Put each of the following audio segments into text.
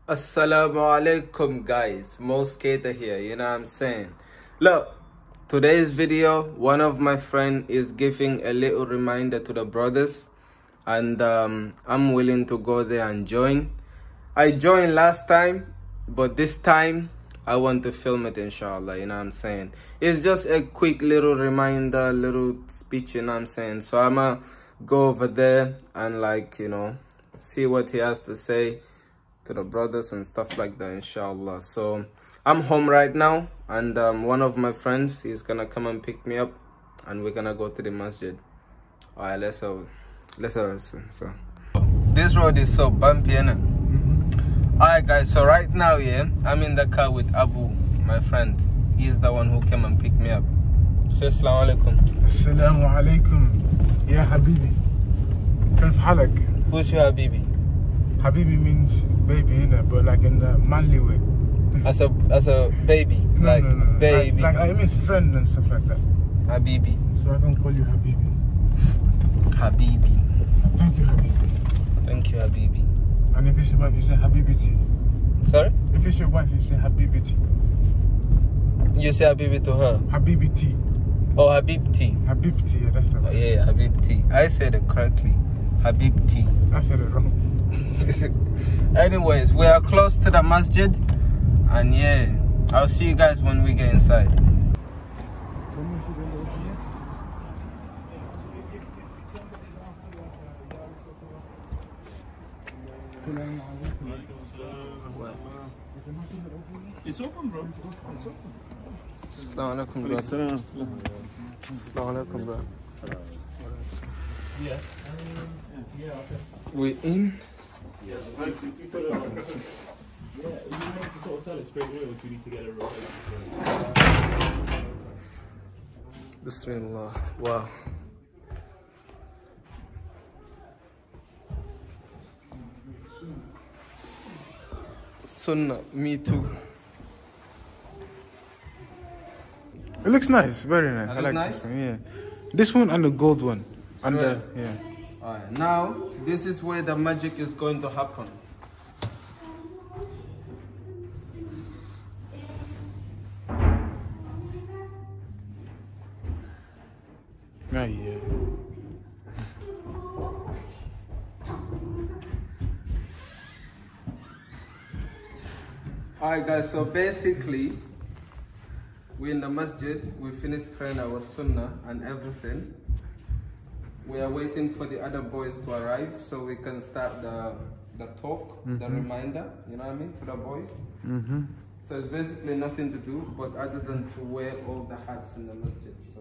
Assalamu alaikum guys, Mo Skater here, you know what I'm saying? Look, today's video, one of my friend is giving a little reminder to the brothers, and I'm willing to go there and join. I joined last time, but this time I want to film it, inshallah, you know what I'm saying? It's just a quick little reminder, little speech, you know what I'm saying? So I'ma go over there and, like, you know, see what he has to say to the brothers and stuff like that, inshallah. So I'm home right now, and one of my friends is gonna come and pick me up, and we're gonna go to the masjid. All right, let's have soon. So this road is so bumpy, innit? All right guys, so right now, yeah, I'm in the car with Abu, my friend. He's the one who came and picked me up. Say assalamu alaikum. Assalamu alaikum ya habibi. كيف حالك? Who's your habibi? Habibi means baby, you know, but like in the manly way. As a baby, No, like no. baby. Like it means friend and stuff like that. Habibi. So I can call you Habibi. Habibi. Thank you, Habibi. Thank you, Habibi. And if it's your wife, you say Habibiti. Sorry? If it's your wife, you say Habibiti. You say Habibi to her? Habibiti. Oh, Habibti. Habibti, yeah, that's the Oh, yeah, Habibti. I said it correctly. Habibti. I said it wrong. Anyways, we are close to the masjid, and yeah, I'll see you guys when we get inside. It's open, bro. It's open. Assalamu alaikum, bro. Assalamu alaikum, bro. Yeah. We in? Yeah, you need to sort of sell it straight away, or do you need to get it right? Bismillah. Wow. Sunnah, me too. It looks nice, very nice. I like nice? this one, yeah. This one and the gold one. And Sure. yeah. Alright, now this is where the magic is going to happen. Yeah. Alright guys, so basically we're in the masjid, we finished praying our sunnah and everything. We are waiting for the other boys to arrive so we can start the talk, the reminder, you know what I mean, to the boys. So it's basically nothing to do but other than to wear all the hats in the masjid. So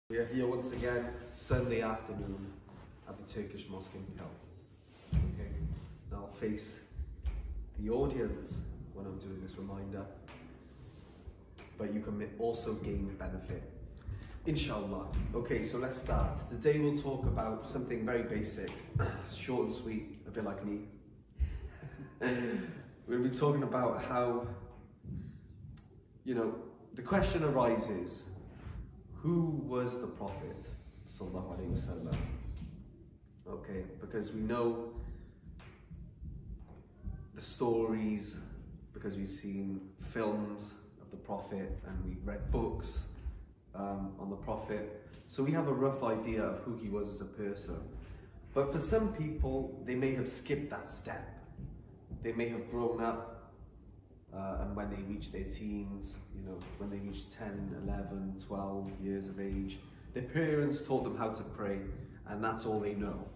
We are here once again, Sunday afternoon at the Turkish Mosque in Pell. Okay, now I'll face the audience when I'm doing this reminder, but you can also gain benefit, inshallah. Okay, so let's start. Today we'll talk about something very basic, short and sweet, a bit like me. We'll be talking about how, you know, the question arises, who was the Prophet Sallallahu Alaihi Wasallam? Okay, because we know the stories, because we've seen films of the Prophet and we've read books on the Prophet, so we have a rough idea of who he was as a person. But for some people, they may have skipped that step. They may have grown up and when they reach their teens, you know, when they reach 10, 11, 12 years of age, their parents taught them how to pray, and that's all they know.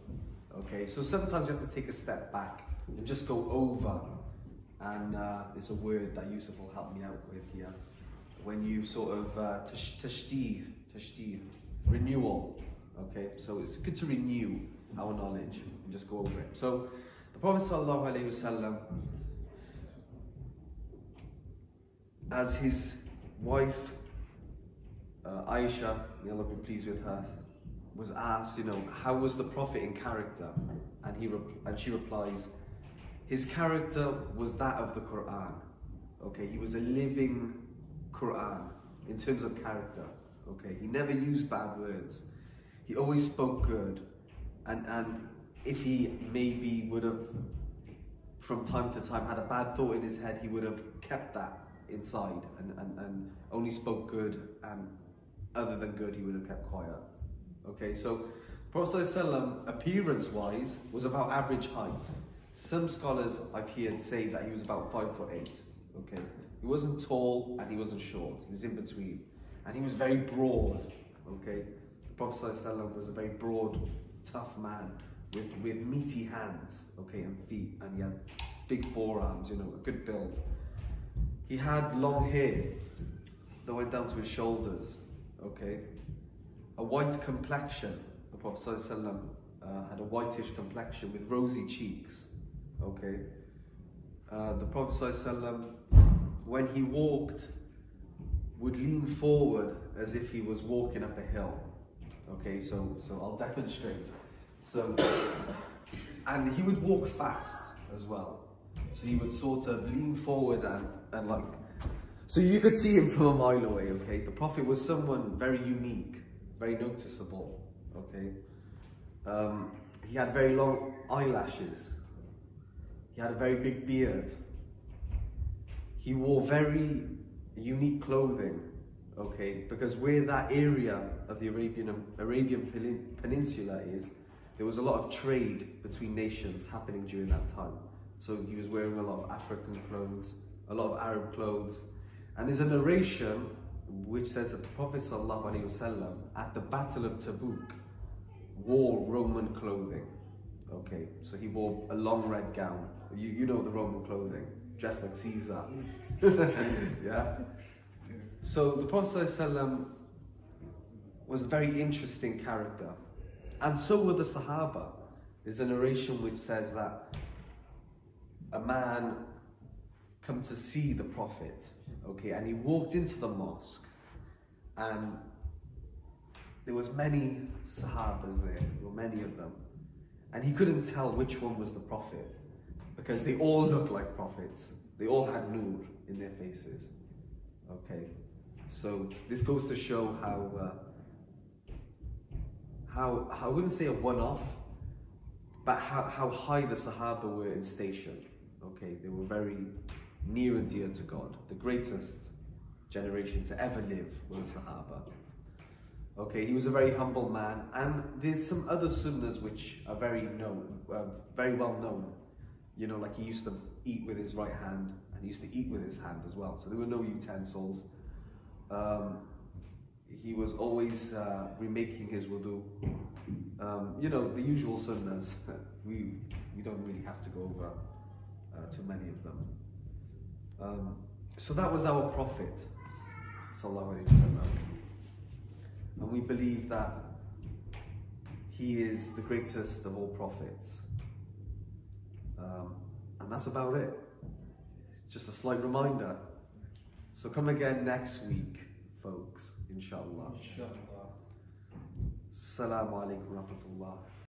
Okay, so sometimes you have to take a step back and just go over, and there's a word that Yusuf will help me out with here. When you sort of tashdid, renewal. Okay, so it's good to renew our knowledge and just go over it. So the Prophet Sallallahu Alaihi Wasallam, as his wife Aisha, may Allah be pleased with her, was asked, you know, how was the Prophet in character? And she replies, his character was that of the Quran. Okay, he was a living Quran in terms of character. Okay, he never used bad words. He always spoke good. And if he maybe would have, from time to time, had a bad thought in his head, he would have kept that inside and only spoke good, and other than good, he would have kept quiet. Okay, so Prophet ﷺ, appearance-wise, was about average height. Some scholars I've heard say that he was about 5'8". Okay, he wasn't tall and he wasn't short. He was in between, and he was very broad. Okay, the Prophet ﷺ was a very broad, tough man with meaty hands, okay, and feet, and he had big forearms, you know, a good build. He had long hair that went down to his shoulders, okay, a white complexion. The Prophet ﷺ had a whitish complexion with rosy cheeks, okay. The Prophet ﷺ, when he walked, would lean forward as if he was walking up a hill. Okay, so I'll demonstrate. So, and he would walk fast as well. So he would sort of lean forward and like, so you could see him from a mile away, okay? The Prophet was someone very unique, very noticeable, okay? He had very long eyelashes. He had a very big beard. He wore very unique clothing, okay? Because where that area of the Arabian Peninsula is, there was a lot of trade between nations happening during that time. So he was wearing a lot of African clothes, a lot of Arab clothes. And there's a narration which says that the Prophet ﷺ at the Battle of Tabuk wore Roman clothing. Okay, so he wore a long red gown. You know the Roman clothing, dressed like Caesar. Yeah. So the Prophet ﷺ was a very interesting character. And so were the Sahaba. There's a narration which says that a man come to see the Prophet, okay, and he walked into the mosque, and there was many Sahabas there, there were many of them, and he couldn't tell which one was the Prophet, because they all looked like prophets. They all had nur in their faces, okay. So this goes to show how I wouldn't say a one-off, but how high the Sahaba were in station. Okay, they were very near and dear to God. The greatest generation to ever live were the Sahaba. Okay, he was a very humble man, and there's some other sunnahs which are very well known. You know, like he used to eat with his right hand, and he used to eat with his hand as well. So there were no utensils. He was always remaking his wudu. You know, the usual sunnahs. We don't really have to go over too many of them. So that was our Prophet, sallallahu alaihi wasallam, and we believe that he is the greatest of all prophets. And that's about it. Just a slight reminder. So come again next week, folks, inshallah. Assalamu alaikum wa rahmatullah.